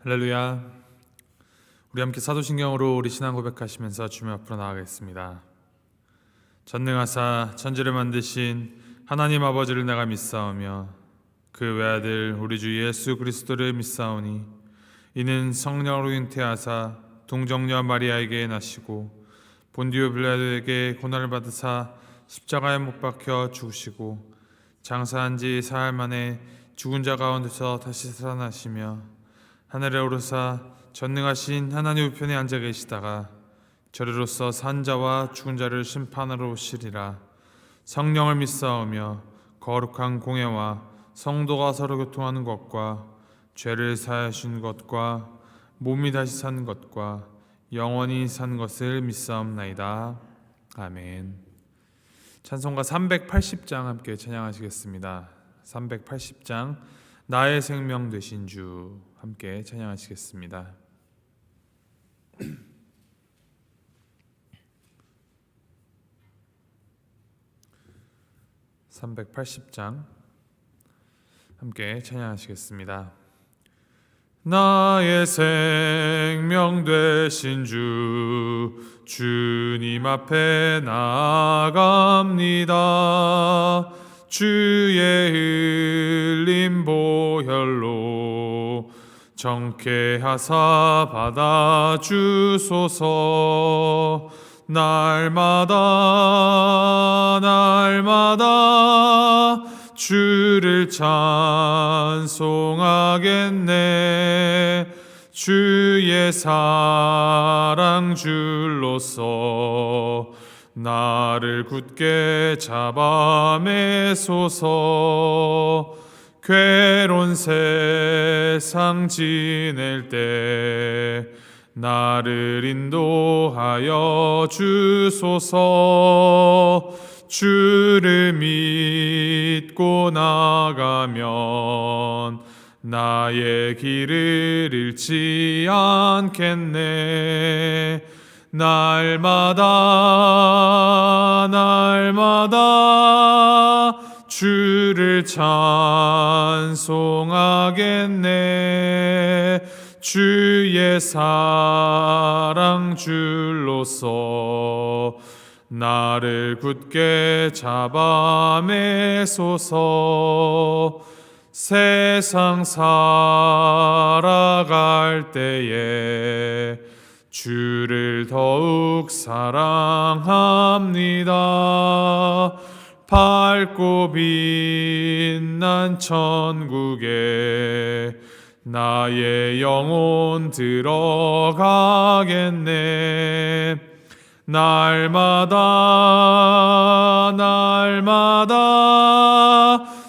할렐루야. 우리 함께 사도신경으로 우리 신앙 고백하시면서 주님 앞으로 나아가겠습니다. 전능하사 천지를 만드신 하나님 아버지를 내가 믿사오며 그 외아들 우리 주 예수 그리스도를 믿사오니 이는 성령으로 잉태하사 동정녀 마리아에게 나시고 본디오 빌라도에게 고난을 받으사 십자가에 못 박혀 죽으시고 장사한 지 사흘 만에 죽은 자 가운데서 다시 살아나시며 하늘에 오르사 전능하신 하나님 우편에 앉아 계시다가 저리로서 산 자와 죽은 자를 심판하러 오시리라. 성령을 믿사오며 거룩한 공예와 성도가 서로 교통하는 것과 죄를 사하신 것과 몸이 다시 사는 것과 영원히 사는 것을 믿사옵나이다. 아멘. 찬송가 380장 함께 찬양하시겠습니다. 380장 나의 생명 되신 주 함께 찬양하시겠습니다. 380장 함께 찬양하시겠습니다. 나의 생명 되신 주 주님 앞에 나아갑니다. 주의 흘린 보혈로 정케하사 받아주소서. 날마다 주를 찬송하겠네. 주의 사랑 줄로서 나를 굳게 잡아 매소서. 괴로운 세상 지낼 때 나를 인도하여 주소서. 주를 믿고 나가면 나의 길을 잃지 않겠네. 날마다 주를 찬송하겠네. 주의 사랑 줄로서 나를 굳게 잡아 매소서. 세상 살아갈 때에 주를 더욱 사랑합니다. 밝고 빛난 천국에 나의 영혼 들어가겠네. 날마다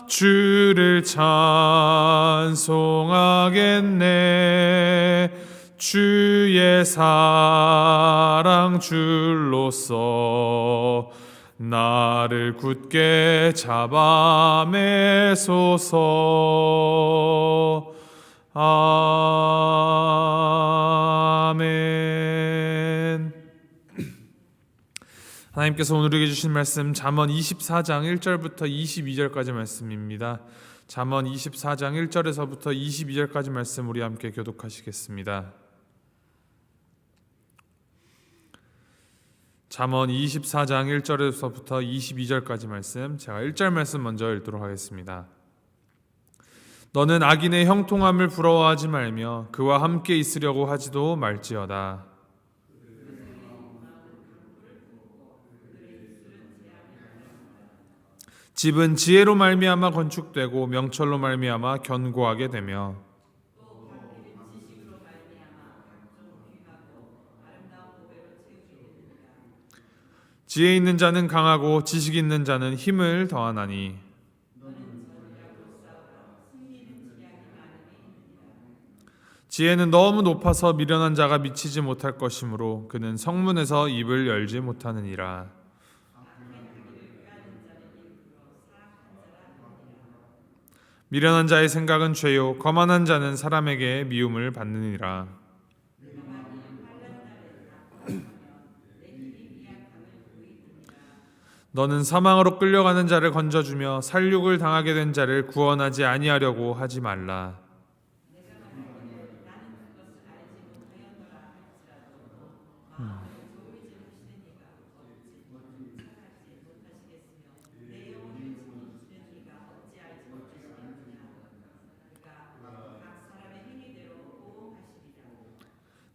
주를 찬송하겠네. 주의 사랑 줄로서 나를 굳게 잡아 매소서. 아멘. 하나님께서 오늘 우리에게 주신 말씀 잠언 24장 1절부터 22절까지 말씀입니다. 잠언 24장 1절에서부터 22절까지 말씀 우리 함께 교독하시겠습니다. 잠언 24장 1절에서부터 22절까지 말씀, 제가 1절 말씀 먼저 읽도록 하겠습니다. 너는 악인의 형통함을 부러워하지 말며 그와 함께 있으려고 하지도 말지어다. 집은 지혜로 말미암아 건축되고 명철로 말미암아 견고하게 되며 지혜 있는 자는 강하고 지식 있는 자는 힘을 더하나니 지혜는 너무 높아서 미련한 자가 미치지 못할 것이므로 그는 성문에서 입을 열지 못하느니라. 미련한 자의 생각은 죄요 거만한 자는 사람에게 미움을 받느니라. 너는 사망으로 끌려가는 자를 건져주며 살육을 당하게 된 자를 구원하지 아니하려고 하지 말라.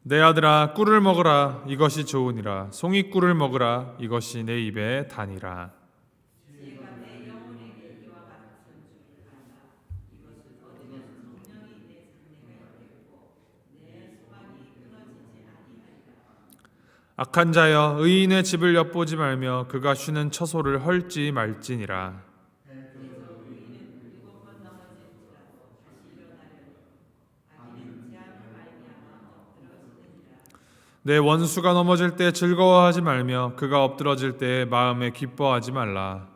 내 아들아 꿀을 먹으라 이것이 좋으니라 송이꿀을 먹으라 이것이 내 입에 다니라. 악한 자여 의인의 집을 엿보지 말며 그가 쉬는 처소를 헐지 말지니라. 내 원수가 넘어질 때 즐거워하지 말며 그가 엎드러질 때 마음에 기뻐하지 말라.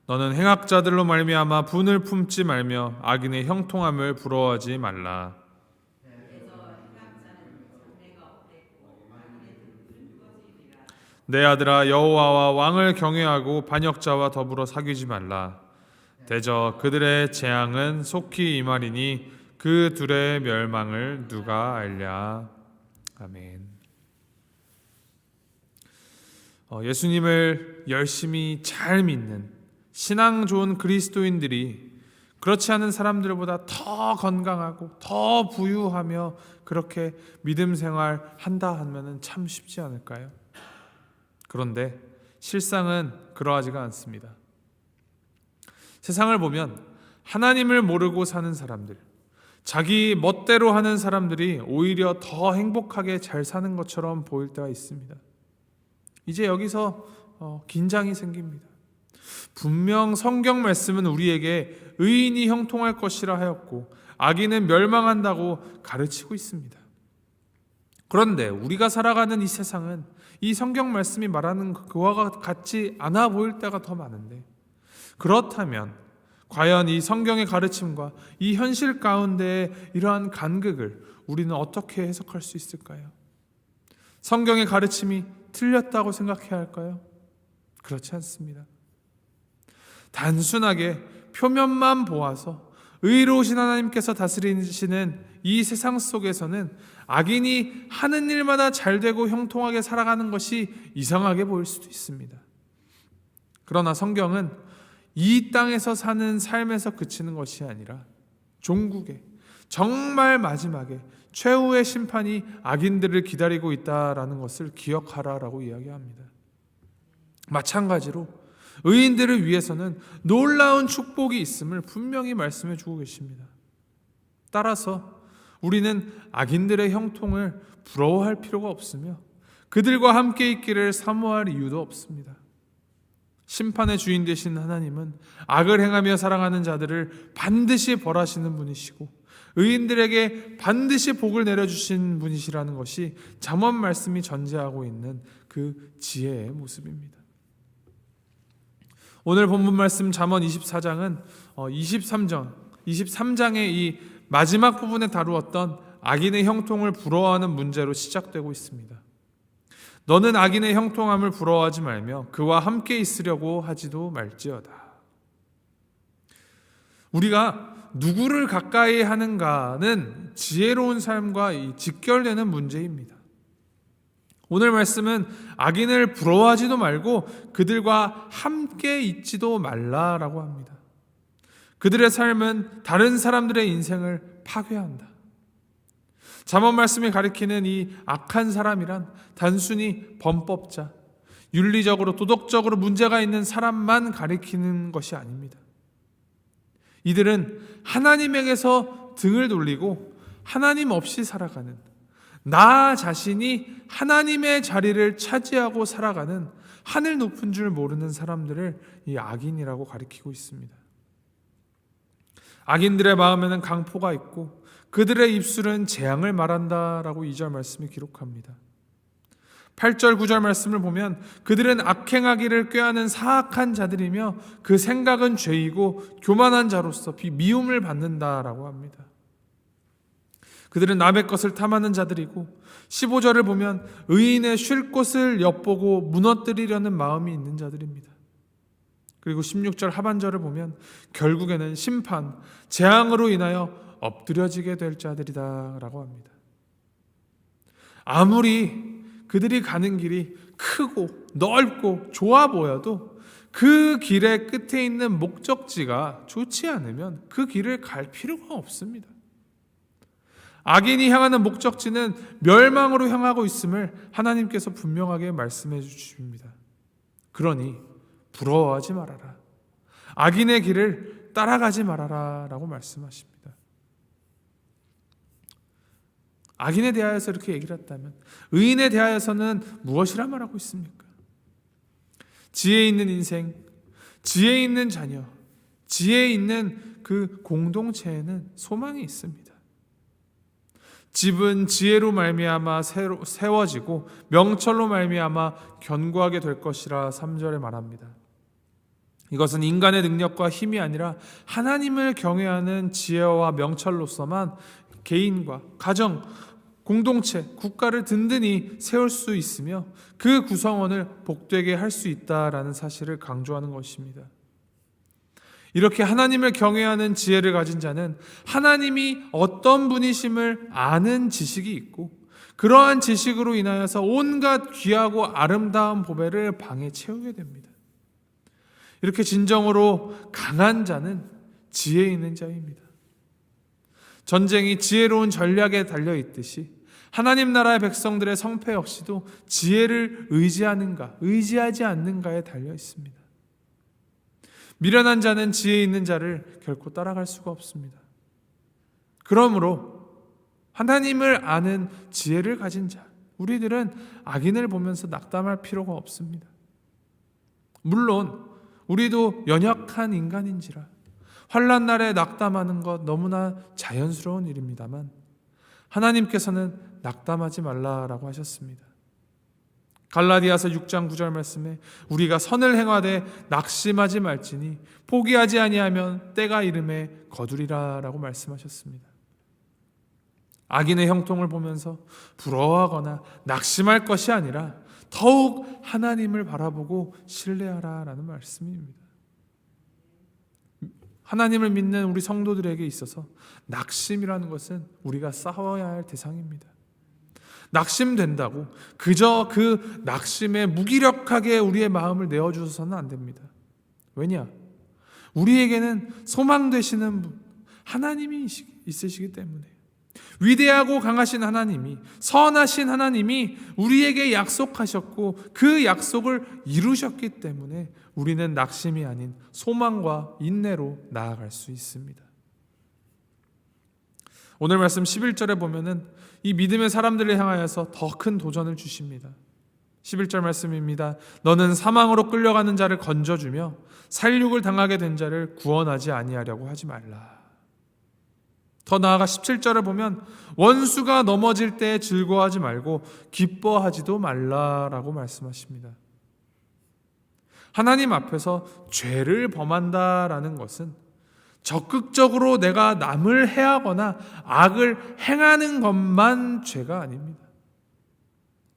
너는 행악자들로 말미암아 분을 품지 말며 악인의 형통함을 부러워하지 말라. 내 아들아 여호와와 왕을 경외하고 반역자와 더불어 사귀지 말라. 대저 그들의 재앙은 속히 임하리니 그 둘의 멸망을 누가 알랴. 아멘. 예수님을 열심히 잘 믿는 신앙 좋은 그리스도인들이 그렇지 않은 사람들보다 더 건강하고 더 부유하며 그렇게 믿음 생활 한다 하면 참 쉽지 않을까요? 그런데 실상은 그러하지가 않습니다. 세상을 보면 하나님을 모르고 사는 사람들, 자기 멋대로 하는 사람들이 오히려 더 행복하게 잘 사는 것처럼 보일 때가 있습니다. 이제 여기서 긴장이 생깁니다. 분명 성경 말씀은 우리에게 의인이 형통할 것이라 하였고 악인은 멸망한다고 가르치고 있습니다. 그런데 우리가 살아가는 이 세상은 이 성경 말씀이 말하는 그와 같지 않아 보일 때가 더 많은데, 그렇다면 과연 이 성경의 가르침과 이 현실 가운데의 이러한 간극을 우리는 어떻게 해석할 수 있을까요? 성경의 가르침이 틀렸다고 생각해야 할까요? 그렇지 않습니다. 단순하게 표면만 보아서 의로우신 하나님께서 다스리시는 이 세상 속에서는 악인이 하는 일마다 잘되고 형통하게 살아가는 것이 이상하게 보일 수도 있습니다. 그러나 성경은 이 땅에서 사는 삶에서 그치는 것이 아니라 종국에 정말 마지막에 최후의 심판이 악인들을 기다리고 있다라는 것을 기억하라라고 이야기합니다. 마찬가지로 의인들을 위해서는 놀라운 축복이 있음을 분명히 말씀해 주고 계십니다. 따라서 우리는 악인들의 형통을 부러워할 필요가 없으며 그들과 함께 있기를 사모할 이유도 없습니다. 심판의 주인 되신 하나님은 악을 행하며 살아가는 자들을 반드시 벌하시는 분이시고 의인들에게 반드시 복을 내려주신 분이시라는 것이 잠언 말씀이 전제하고 있는 그 지혜의 모습입니다. 오늘 본문 말씀 잠언 24장은 23장의 이 마지막 부분에 다루었던 악인의 형통을 부러워하는 문제로 시작되고 있습니다. 너는 악인의 형통함을 부러워하지 말며 그와 함께 있으려고 하지도 말지어다. 우리가 누구를 가까이 하는가는 지혜로운 삶과 직결되는 문제입니다. 오늘 말씀은 악인을 부러워하지도 말고 그들과 함께 있지도 말라라고 합니다. 그들의 삶은 다른 사람들의 인생을 파괴한다. 잠언 말씀이 가리키는 이 악한 사람이란 단순히 범법자, 윤리적으로 도덕적으로 문제가 있는 사람만 가리키는 것이 아닙니다. 이들은 하나님에게서 등을 돌리고 하나님 없이 살아가는, 나 자신이 하나님의 자리를 차지하고 살아가는 하늘 높은 줄 모르는 사람들을 이 악인이라고 가리키고 있습니다. 악인들의 마음에는 강포가 있고 그들의 입술은 재앙을 말한다라고 2절 말씀이 기록합니다. 8절 9절 말씀을 보면 그들은 악행하기를 꾀하는 사악한 자들이며 그 생각은 죄이고 교만한 자로서 미움을 받는다라고 합니다. 그들은 남의 것을 탐하는 자들이고 15절을 보면 의인의 쉴 곳을 엿보고 무너뜨리려는 마음이 있는 자들입니다. 그리고 16절 하반절을 보면 결국에는 심판, 재앙으로 인하여 엎드려지게 될 자들이다라고 합니다. 아무리 그들이 가는 길이 크고 넓고 좋아 보여도 그 길의 끝에 있는 목적지가 좋지 않으면 그 길을 갈 필요가 없습니다. 악인이 향하는 목적지는 멸망으로 향하고 있음을 하나님께서 분명하게 말씀해 주십니다. 그러니 부러워하지 말아라. 악인의 길을 따라가지 말아라 라고 말씀하십니다. 악인에 대하여서 이렇게 얘기를 했다면 의인에 대하여서는 무엇이라 말하고 있습니까? 지혜 있는 인생, 지혜 있는 자녀, 지혜 있는 그 공동체에는 소망이 있습니다. 집은 지혜로 말미암아 세워지고 명철로 말미암아 견고하게 될 것이라 3절에 말합니다. 이것은 인간의 능력과 힘이 아니라 하나님을 경외하는 지혜와 명철로서만 개인과 가정, 공동체, 국가를 든든히 세울 수 있으며 그 구성원을 복되게 할 수 있다라는 사실을 강조하는 것입니다. 이렇게 하나님을 경외하는 지혜를 가진 자는 하나님이 어떤 분이심을 아는 지식이 있고 그러한 지식으로 인하여서 온갖 귀하고 아름다운 보배를 방에 채우게 됩니다. 이렇게 진정으로 강한 자는 지혜 있는 자입니다. 전쟁이 지혜로운 전략에 달려 있듯이 하나님 나라의 백성들의 성패 역시도 지혜를 의지하는가, 의지하지 않는가에 달려 있습니다. 미련한 자는 지혜 있는 자를 결코 따라갈 수가 없습니다. 그러므로 하나님을 아는 지혜를 가진 자, 우리들은 악인을 보면서 낙담할 필요가 없습니다. 물론 우리도 연약한 인간인지라 환난 날에 낙담하는 것 너무나 자연스러운 일입니다만 하나님께서는 낙담하지 말라라고 하셨습니다. 갈라디아서 6장 9절 말씀에 우리가 선을 행하되 낙심하지 말지니 포기하지 아니하면 때가 이름에 거두리라라고 말씀하셨습니다. 악인의 형통을 보면서 부러워하거나 낙심할 것이 아니라 더욱 하나님을 바라보고 신뢰하라라는 말씀입니다. 하나님을 믿는 우리 성도들에게 있어서 낙심이라는 것은 우리가 싸워야 할 대상입니다. 낙심된다고 그저 그 낙심에 무기력하게 우리의 마음을 내어주셔서는 안 됩니다. 왜냐? 우리에게는 소망 되시는 분, 하나님이 있으시기 때문에 위대하고 강하신 하나님이, 선하신 하나님이 우리에게 약속하셨고 그 약속을 이루셨기 때문에 우리는 낙심이 아닌 소망과 인내로 나아갈 수 있습니다. 오늘 말씀 11절에 보면은 이 믿음의 사람들을 향하여서 더 큰 도전을 주십니다. 11절 말씀입니다. 너는 사망으로 끌려가는 자를 건져주며 살육을 당하게 된 자를 구원하지 아니하려고 하지 말라. 더 나아가 17절을 보면 원수가 넘어질 때 즐거워하지 말고 기뻐하지도 말라라고 말씀하십니다. 하나님 앞에서 죄를 범한다라는 것은 적극적으로 내가 남을 해하거나 악을 행하는 것만 죄가 아닙니다.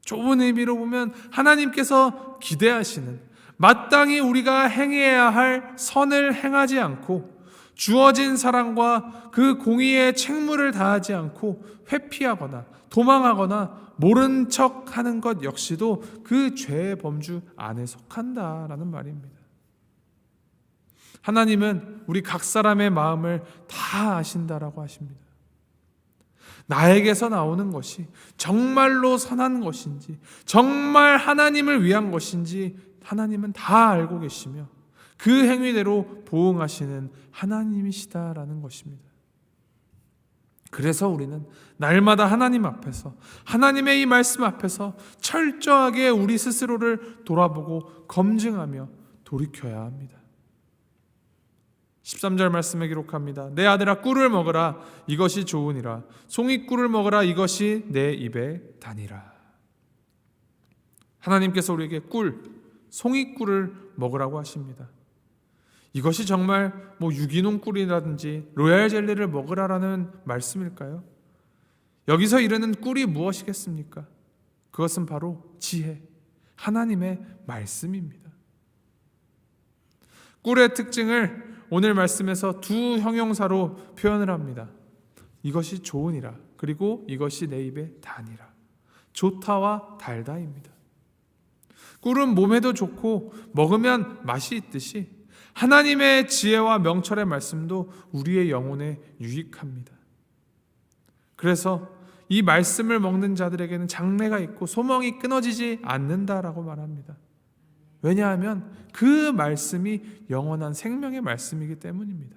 좁은 의미로 보면 하나님께서 기대하시는 마땅히 우리가 행해야 할 선을 행하지 않고 주어진 사랑과 그 공의의 책무를 다하지 않고 회피하거나 도망하거나 모른 척하는 것 역시도 그 죄의 범주 안에 속한다라는 말입니다. 하나님은 우리 각 사람의 마음을 다 아신다라고 하십니다. 나에게서 나오는 것이 정말로 선한 것인지 정말 하나님을 위한 것인지 하나님은 다 알고 계시며 그 행위대로 보응하시는 하나님이시다라는 것입니다. 그래서 우리는 날마다 하나님 앞에서 하나님의 이 말씀 앞에서 철저하게 우리 스스로를 돌아보고 검증하며 돌이켜야 합니다. 13절 말씀에 기록합니다. 내 아들아 꿀을 먹으라 이것이 좋으니라 송이꿀을 먹으라 이것이 내 입에 다니라. 하나님께서 우리에게 꿀, 송이꿀을 먹으라고 하십니다. 이것이 정말 유기농 꿀이라든지 로얄 젤리를 먹으라라는 말씀일까요? 여기서 이르는 꿀이 무엇이겠습니까? 그것은 바로 지혜, 하나님의 말씀입니다. 꿀의 특징을 오늘 말씀에서 두 형용사로 표현을 합니다. 이것이 좋으니라 그리고 이것이 내 입에 다니라. 좋다와 달다입니다. 꿀은 몸에도 좋고 먹으면 맛이 있듯이 하나님의 지혜와 명철의 말씀도 우리의 영혼에 유익합니다. 그래서 이 말씀을 먹는 자들에게는 장래가 있고 소망이 끊어지지 않는다라고 말합니다. 왜냐하면 그 말씀이 영원한 생명의 말씀이기 때문입니다.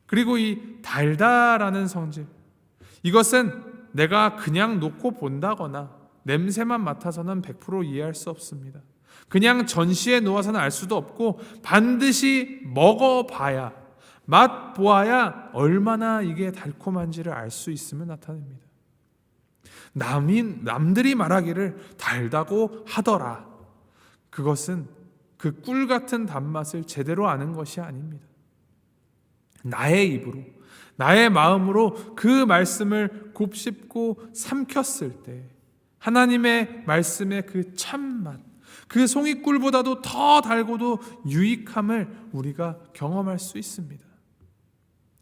그리고 이 달다라는 성질, 이것은 내가 그냥 놓고 본다거나 냄새만 맡아서는 100% 이해할 수 없습니다. 그냥 전시에 놓아서는 알 수도 없고 반드시 먹어봐야, 맛보아야 얼마나 이게 달콤한지를 알 수 있음을 나타냅니다. 남들이 말하기를 달다고 하더라, 그것은 그 꿀 같은 단맛을 제대로 아는 것이 아닙니다. 나의 입으로, 나의 마음으로 그 말씀을 곱씹고 삼켰을 때 하나님의 말씀의 그 참맛, 그 송이꿀보다도 더 달고도 유익함을 우리가 경험할 수 있습니다.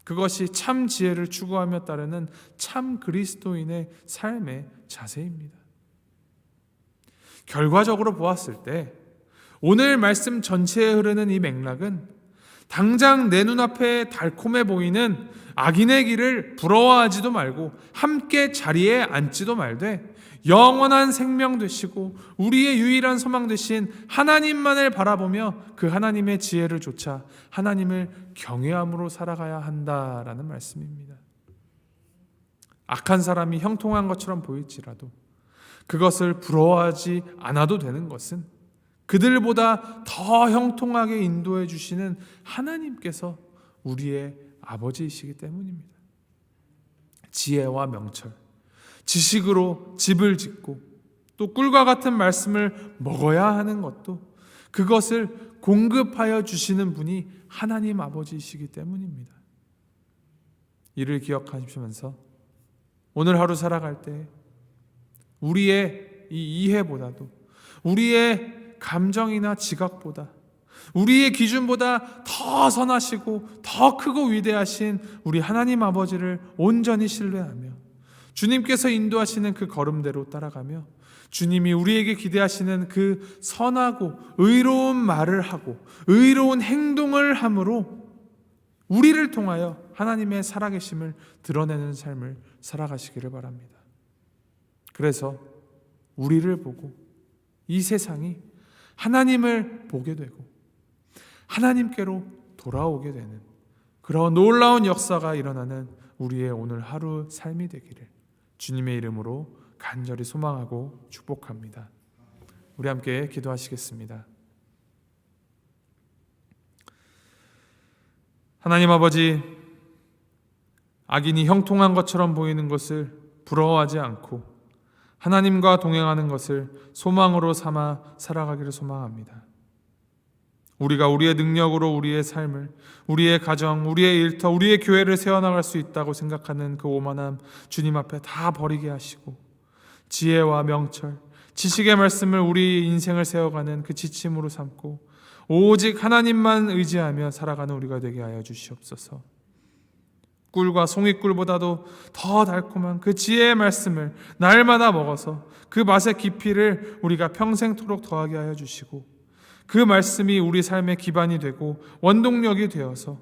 그것이 참 지혜를 추구하며 따르는 참 그리스도인의 삶의 자세입니다. 결과적으로 보았을 때 오늘 말씀 전체에 흐르는 이 맥락은 당장 내 눈앞에 달콤해 보이는 악인의 길을 부러워하지도 말고 함께 자리에 앉지도 말되 영원한 생명 되시고 우리의 유일한 소망 되신 하나님만을 바라보며 그 하나님의 지혜를 좇아 하나님을 경외함으로 살아가야 한다라는 말씀입니다. 악한 사람이 형통한 것처럼 보일지라도 그것을 부러워하지 않아도 되는 것은 그들보다 더 형통하게 인도해 주시는 하나님께서 우리의 아버지이시기 때문입니다. 지혜와 명철, 지식으로 집을 짓고 또 꿀과 같은 말씀을 먹어야 하는 것도 그것을 공급하여 주시는 분이 하나님 아버지이시기 때문입니다. 이를 기억하시면서 오늘 하루 살아갈 때 우리의 이 이해보다도, 우리의 감정이나 지각보다, 우리의 기준보다 더 선하시고 더 크고 위대하신 우리 하나님 아버지를 온전히 신뢰하며 주님께서 인도하시는 그 걸음대로 따라가며 주님이 우리에게 기대하시는 그 선하고 의로운 말을 하고 의로운 행동을 함으로 우리를 통하여 하나님의 살아계심을 드러내는 삶을 살아가시기를 바랍니다. 그래서 우리를 보고 이 세상이 하나님을 보게 되고 하나님께로 돌아오게 되는 그런 놀라운 역사가 일어나는 우리의 오늘 하루 삶이 되기를 주님의 이름으로 간절히 소망하고 축복합니다. 우리 함께 기도하시겠습니다. 하나님 아버지, 악인이 형통한 것처럼 보이는 것을 부러워하지 않고 하나님과 동행하는 것을 소망으로 삼아 살아가기를 소망합니다. 우리가 우리의 능력으로 우리의 삶을, 우리의 가정, 우리의 일터, 우리의 교회를 세워나갈 수 있다고 생각하는 그 오만함 주님 앞에 다 버리게 하시고 지혜와 명철, 지식의 말씀을 우리 인생을 세워가는 그 지침으로 삼고 오직 하나님만 의지하며 살아가는 우리가 되게 하여 주시옵소서. 꿀과 송이꿀보다도 더 달콤한 그 지혜의 말씀을 날마다 먹어서 그 맛의 깊이를 우리가 평생토록 더하게 하여 주시고 그 말씀이 우리 삶의 기반이 되고 원동력이 되어서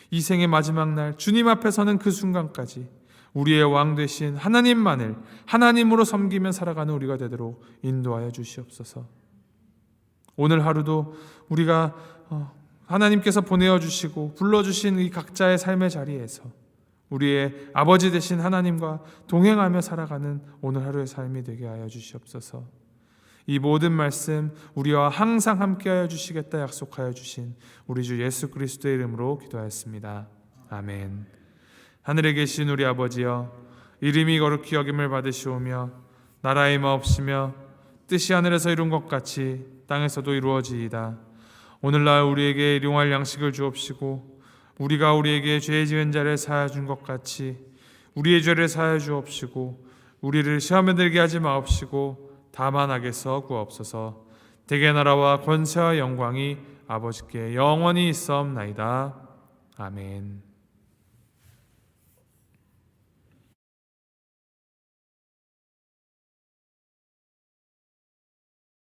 이 생의 마지막 날 주님 앞에 서는 그 순간까지 우리의 왕 되신 하나님만을 하나님으로 섬기며 살아가는 우리가 되도록 인도하여 주시옵소서. 오늘 하루도 우리가 하나님께서 보내어 주시고 불러주신 이 각자의 삶의 자리에서 우리의 아버지 되신 하나님과 동행하며 살아가는 오늘 하루의 삶이 되게 하여 주시옵소서. 이 모든 말씀 우리와 항상 함께하여 주시겠다 약속하여 주신 우리 주 예수 그리스도의 이름으로 기도하였습니다. 아멘. 하늘에 계신 우리 아버지여, 이름이 거룩히 여김을 받으시오며 나라의 마옵시며 뜻이 하늘에서 이룬 것 같이 땅에서도 이루어지이다. 오늘날 우리에게 일용할 양식을 주옵시고 우리가 우리에게 죄 지은 자를 사하여 준 것 같이 우리의 죄를 사하여 주옵시고 우리를 시험에 들게 하지 마옵시고 다만 악에서 구하옵소서. 대개 나라와 권세와 영광이 아버지께 영원히 있사옵나이다. 아멘.